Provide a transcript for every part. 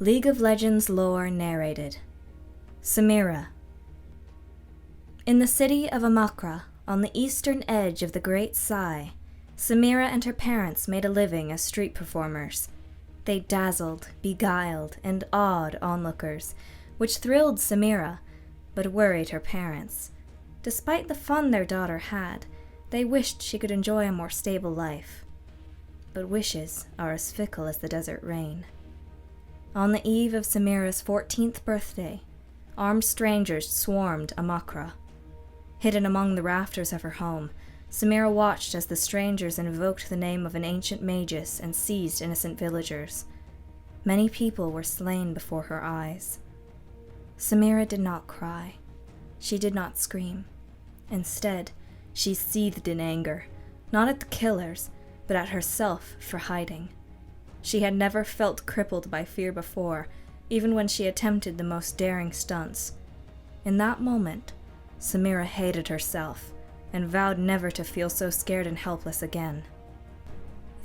League of Legends lore narrated. Samira. In the city of Amakra, on the eastern edge of the Great Sai, Samira and her parents made a living as street performers. They dazzled, beguiled, and awed onlookers, which thrilled Samira, but worried her parents. Despite the fun their daughter had, they wished she could enjoy a more stable life. But wishes are as fickle as the desert rain. On the eve of Samira's 14th birthday, armed strangers swarmed Amakra. Hidden among the rafters of her home, Samira watched as the strangers invoked the name of an ancient magus and seized innocent villagers. Many people were slain before her eyes. Samira did not cry. She did not scream. Instead, she seethed in anger, not at the killers, but at herself for hiding. She had never felt crippled by fear before, even when she attempted the most daring stunts. In that moment, Samira hated herself and vowed never to feel so scared and helpless again.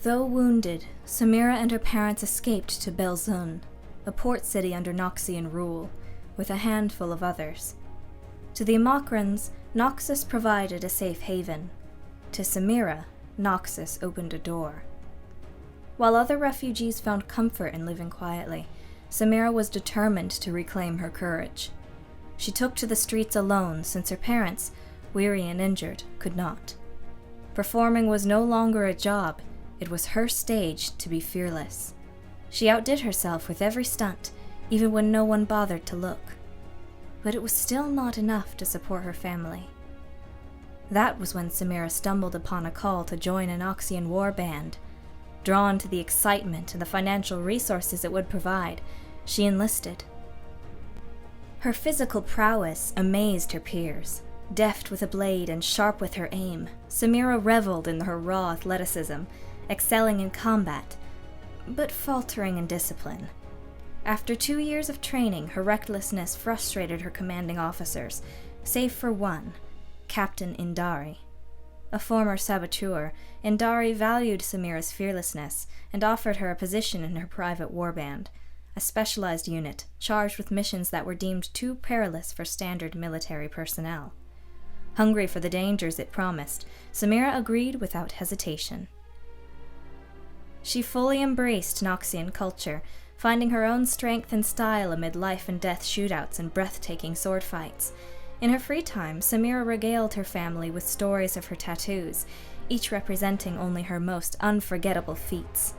Though wounded, Samira and her parents escaped to Belzun, a port city under Noxian rule, with a handful of others. To the Amakrans, Noxus provided a safe haven. To Samira, Noxus opened a door. While other refugees found comfort in living quietly, Samira was determined to reclaim her courage. She took to the streets alone since her parents, weary and injured, could not. Performing was no longer a job, it was her stage to be fearless. She outdid herself with every stunt, even when no one bothered to look. But it was still not enough to support her family. That was when Samira stumbled upon a call to join an Noxian war band. Drawn to the excitement and the financial resources it would provide, she enlisted. Her physical prowess amazed her peers. Deft with a blade and sharp with her aim, Samira reveled in her raw athleticism, excelling in combat, but faltering in discipline. After 2 years of training, her recklessness frustrated her commanding officers, save for one, Captain Indari. A former saboteur, Indari valued Samira's fearlessness and offered her a position in her private warband, a specialized unit charged with missions that were deemed too perilous for standard military personnel. Hungry for the dangers it promised, Samira agreed without hesitation. She fully embraced Noxian culture, finding her own strength and style amid life-and-death shootouts and breathtaking sword fights. In her free time, Samira regaled her family with stories of her tattoos, each representing only her most unforgettable feats.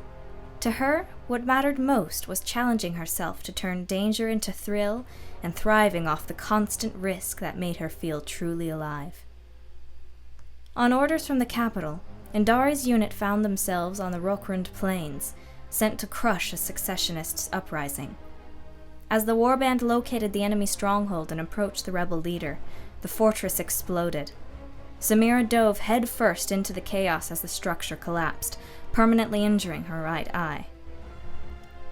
To her, what mattered most was challenging herself to turn danger into thrill and thriving off the constant risk that made her feel truly alive. On orders from the capital, Indari's unit found themselves on the Rokrund Plains, sent to crush a successionist uprising. As the warband located the enemy stronghold and approached the rebel leader, the fortress exploded. Samira dove headfirst into the chaos as the structure collapsed, permanently injuring her right eye.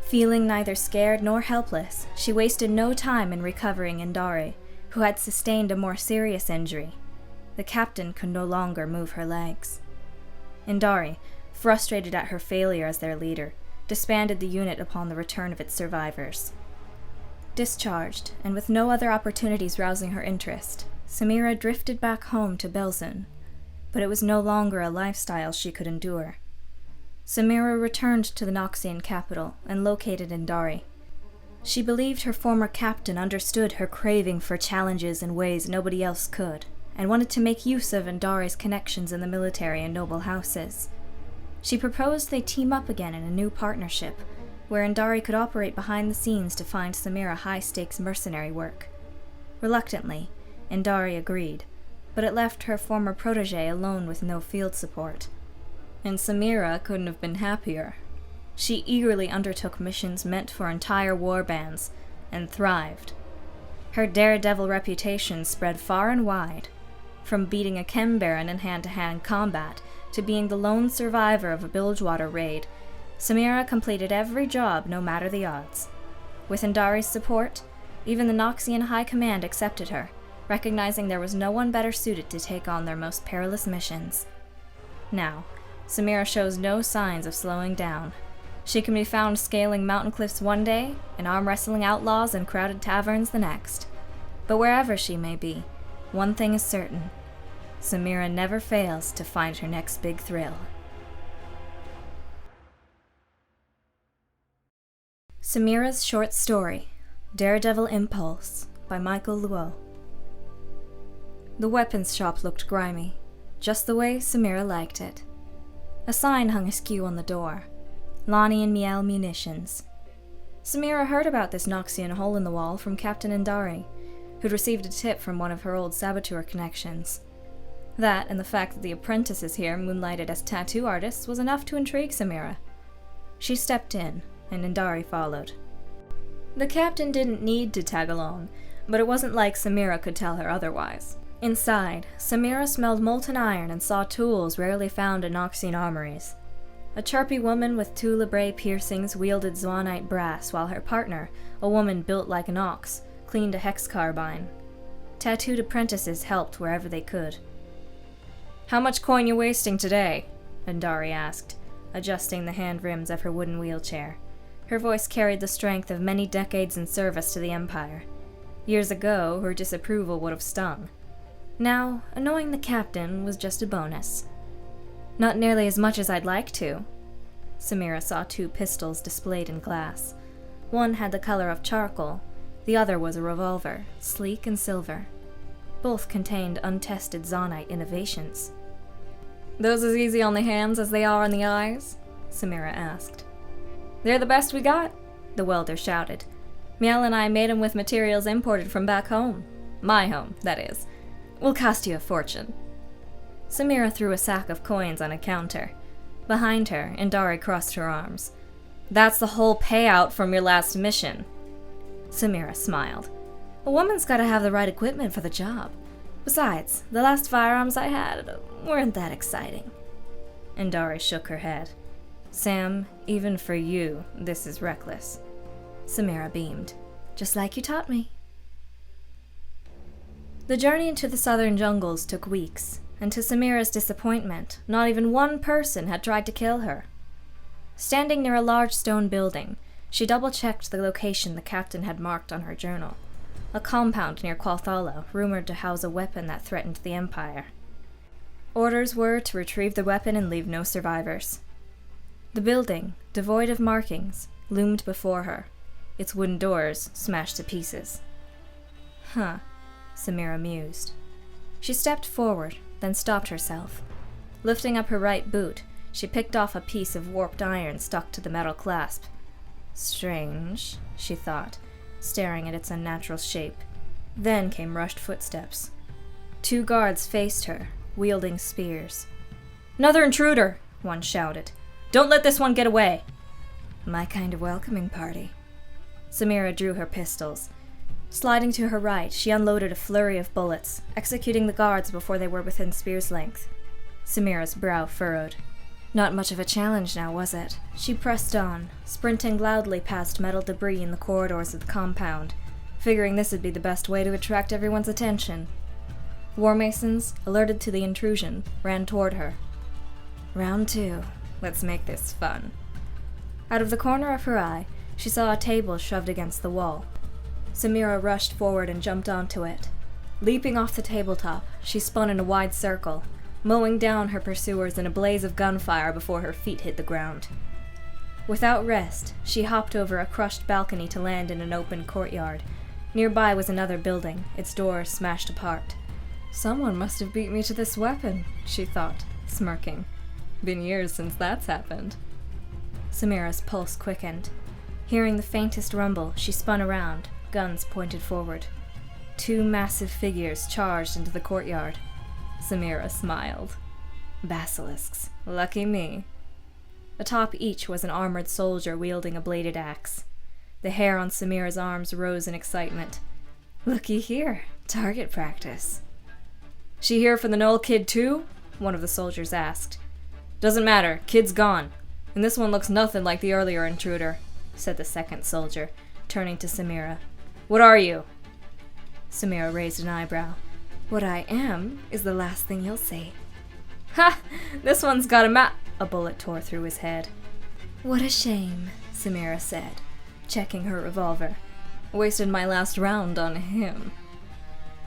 Feeling neither scared nor helpless, she wasted no time in recovering Indari, who had sustained a more serious injury. The captain could no longer move her legs. Indari, frustrated at her failure as their leader, disbanded the unit upon the return of its survivors. Discharged, and with no other opportunities rousing her interest, Samira drifted back home to Belzun, but it was no longer a lifestyle she could endure. Samira returned to the Noxian capital and located Indari. She believed her former captain understood her craving for challenges in ways nobody else could, and wanted to make use of Indari's connections in the military and noble houses. She proposed they team up again in a new partnership, where Indari could operate behind the scenes to find Samira high-stakes mercenary work. Reluctantly, Indari agreed, but it left her former protege alone with no field support. And Samira couldn't have been happier. She eagerly undertook missions meant for entire warbands, and thrived. Her daredevil reputation spread far and wide, from beating a Chem Baron in hand-to-hand combat to being the lone survivor of a bilgewater raid. Samira completed every job, no matter the odds. With Indari's support, even the Noxian High Command accepted her, recognizing there was no one better suited to take on their most perilous missions. Now, Samira shows no signs of slowing down. She can be found scaling mountain cliffs one day and arm wrestling outlaws in crowded taverns the next. But wherever she may be, one thing is certain. Samira never fails to find her next big thrill. Samira's short story, Daredevil Impulse, by Michael Luo. The weapons shop looked grimy, just the way Samira liked it. A sign hung askew on the door, Lonnie and Miel Munitions. Samira heard about this Noxian hole in the wall from Captain Indari, who'd received a tip from one of her old saboteur connections. That, and the fact that the apprentices here moonlighted as tattoo artists, was enough to intrigue Samira. She stepped in, and Indari followed. The captain didn't need to tag along, but it wasn't like Samira could tell her otherwise. Inside, Samira smelled molten iron and saw tools rarely found in Noxian armories. A chirpy woman with two labrae piercings wielded zwanite brass, while her partner, a woman built like an ox, cleaned a hex carbine. Tattooed apprentices helped wherever they could. "How much coin you wasting today?" Indari asked, adjusting the hand rims of her wooden wheelchair. Her voice carried the strength of many decades in service to the Empire. Years ago, her disapproval would have stung. Now, annoying the captain was just a bonus. "Not nearly as much as I'd like to." Samira saw two pistols displayed in glass. One had the color of charcoal, the other was a revolver, sleek and silver. Both contained untested Zonite innovations. "Those as easy on the hands as they are on the eyes?" Samira asked. "They're the best we got," the welder shouted. "Miel and I made 'em with materials imported from back home. My home, that is. Will cost you a fortune." Samira threw a sack of coins on a counter. Behind her, Indari crossed her arms. "That's the whole payout from your last mission." Samira smiled. "A woman's gotta have the right equipment for the job. Besides, the last firearms I had weren't that exciting." Indari shook her head. "Sam, even for you, this is reckless." Samira beamed. "Just like you taught me." The journey into the southern jungles took weeks, and to Samira's disappointment, not even one person had tried to kill her. Standing near a large stone building, she double-checked the location the captain had marked on her journal. A compound near Qualthala, rumored to house a weapon that threatened the Empire. Orders were to retrieve the weapon and leave no survivors. The building, devoid of markings, loomed before her, its wooden doors smashed to pieces. "Huh," Samira mused. She stepped forward, then stopped herself. Lifting up her right boot, she picked off a piece of warped iron stuck to the metal clasp. "Strange," she thought, staring at its unnatural shape. Then came rushed footsteps. Two guards faced her, wielding spears. "Another intruder!" one shouted. "Don't let this one get away!" "My kind of welcoming party." Samira drew her pistols. Sliding to her right, she unloaded a flurry of bullets, executing the guards before they were within spear's length. Samira's brow furrowed. Not much of a challenge now, was it? She pressed on, sprinting loudly past metal debris in the corridors of the compound, figuring this would be the best way to attract everyone's attention. War Masons, alerted to the intrusion, ran toward her. "Round 2. Let's make this fun." Out of the corner of her eye, she saw a table shoved against the wall. Samira rushed forward and jumped onto it. Leaping off the tabletop, she spun in a wide circle, mowing down her pursuers in a blaze of gunfire before her feet hit the ground. Without rest, she hopped over a crushed balcony to land in an open courtyard. Nearby was another building, its doors smashed apart. "Someone must have beat me to this weapon," she thought, smirking. "Been years since that's happened." Samira's pulse quickened. Hearing the faintest rumble, she spun around, guns pointed forward. Two massive figures charged into the courtyard. Samira smiled. Basilisks. Lucky me. Atop each was an armored soldier wielding a bladed axe. The hair on Samira's arms rose in excitement. "Looky here. Target practice." "She here for the Knoll kid too?" one of the soldiers asked. "Doesn't matter. Kid's gone. And this one looks nothing like the earlier intruder," said the second soldier, turning to Samira. "What are you?" Samira raised an eyebrow. "What I am is the last thing you'll see." "Ha! This one's got a bullet tore through his head. What a shame, Samira said, checking her revolver. Wasted my last round on him.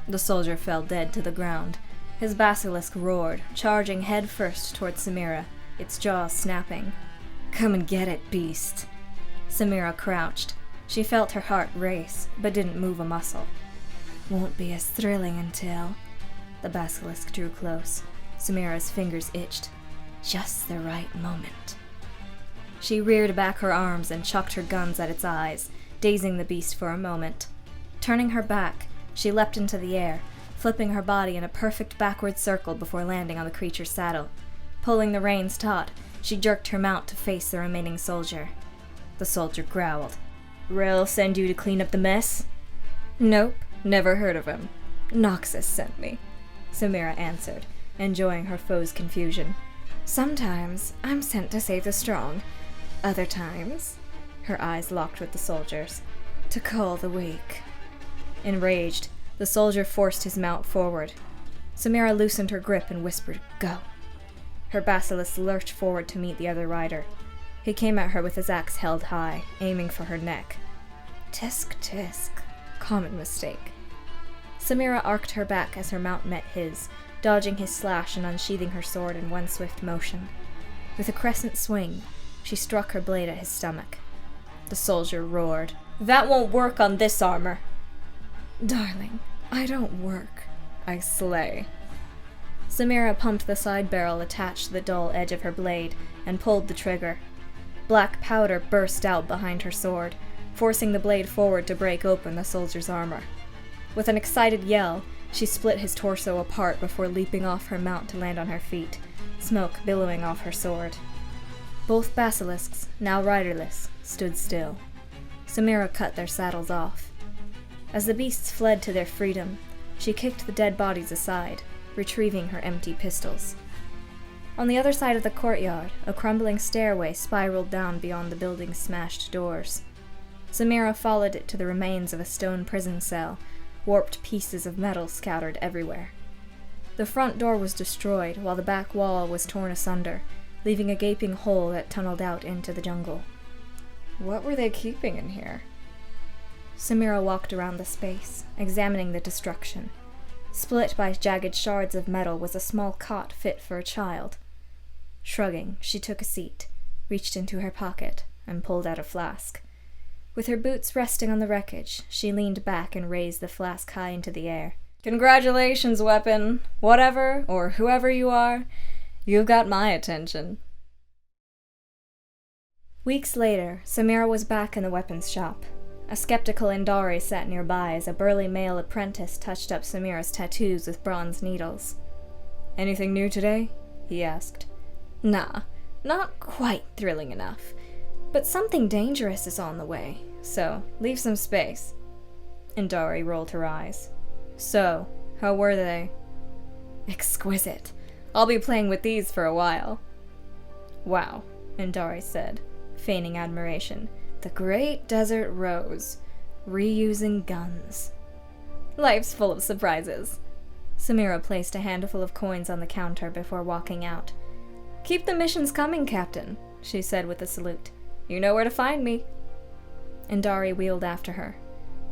The soldier fell dead to the ground. His basilisk roared, charging head first toward Samira, its jaws snapping. Come and get it, beast. Samira crouched. She felt her heart race, but didn't move a muscle. Won't be as thrilling until... The basilisk drew close. Samira's fingers itched. Just the right moment. She reared back her arms and chucked her guns at its eyes, dazing the beast for a moment. Turning her back, she leapt into the air, flipping her body in a perfect backward circle before landing on the creature's saddle. Pulling the reins taut, she jerked her mount to face the remaining soldier. The soldier growled. Rel send you to clean up the mess? Nope, never heard of him. Noxus sent me, Samira answered, enjoying her foe's confusion. Sometimes I'm sent to save the strong. Other times, her eyes locked with the soldier's, to call the weak. Enraged, the soldier forced his mount forward. Samira loosened her grip and whispered, Go. Her basilisk lurched forward to meet the other rider. He came at her with his axe held high, aiming for her neck. Tisk, tisk. Common mistake. Samira arced her back as her mount met his, dodging his slash and unsheathing her sword in one swift motion. With a crescent swing, she struck her blade at his stomach. The soldier roared. That won't work on this armor. Darling, I don't work. I slay. Samira pumped the side barrel attached to the dull edge of her blade and pulled the trigger. Black powder burst out behind her sword, forcing the blade forward to break open the soldier's armor. With an excited yell, she split his torso apart before leaping off her mount to land on her feet, smoke billowing off her sword. Both basilisks, now riderless, stood still. Samira cut their saddles off. As the beasts fled to their freedom, she kicked the dead bodies aside, retrieving her empty pistols. On the other side of the courtyard, a crumbling stairway spiraled down beyond the building's smashed doors. Samira followed it to the remains of a stone prison cell, warped pieces of metal scattered everywhere. The front door was destroyed, while the back wall was torn asunder, leaving a gaping hole that tunneled out into the jungle. What were they keeping in here? Samira walked around the space, examining the destruction. Split by jagged shards of metal was a small cot fit for a child. Shrugging, she took a seat, reached into her pocket, and pulled out a flask. With her boots resting on the wreckage, she leaned back and raised the flask high into the air. Congratulations, weapon! Whatever, or whoever you are, you've got my attention. Weeks later, Samira was back in the weapons shop. A skeptical Indari sat nearby as a burly male apprentice touched up Samira's tattoos with bronze needles. Anything new today? He asked. Nah, not quite thrilling enough. But something dangerous is on the way, so leave some space. Indari rolled her eyes. So, how were they? Exquisite. I'll be playing with these for a while. Wow, Indari said, feigning admiration. The Great Desert Rose. Reusing guns. Life's full of surprises. Samira placed a handful of coins on the counter before walking out. Keep the missions coming, Captain, she said with a salute. You know where to find me. Indari wheeled after her.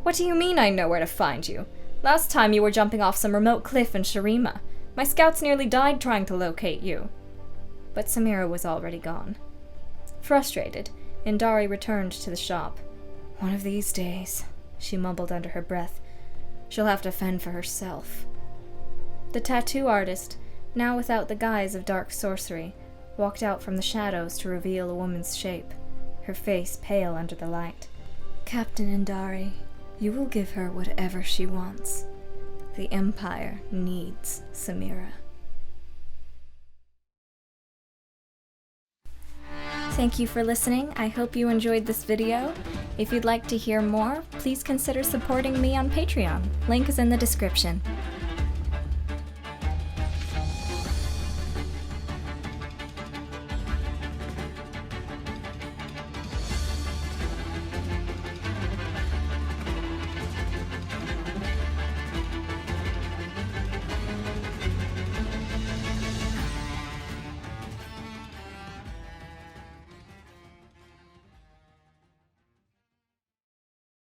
What do you mean I know where to find you? Last time you were jumping off some remote cliff in Shurima. My scouts nearly died trying to locate you. But Samira was already gone. Frustrated, Indari returned to the shop. One of these days, she mumbled under her breath, she'll have to fend for herself. The tattoo artist, now without the guise of dark sorcery, walked out from the shadows to reveal a woman's shape, her face pale under the light. Captain Indari, you will give her whatever she wants. The Empire needs Samira. Thank you for listening. I hope you enjoyed this video. If you'd like to hear more, please consider supporting me on Patreon. Link is in the description.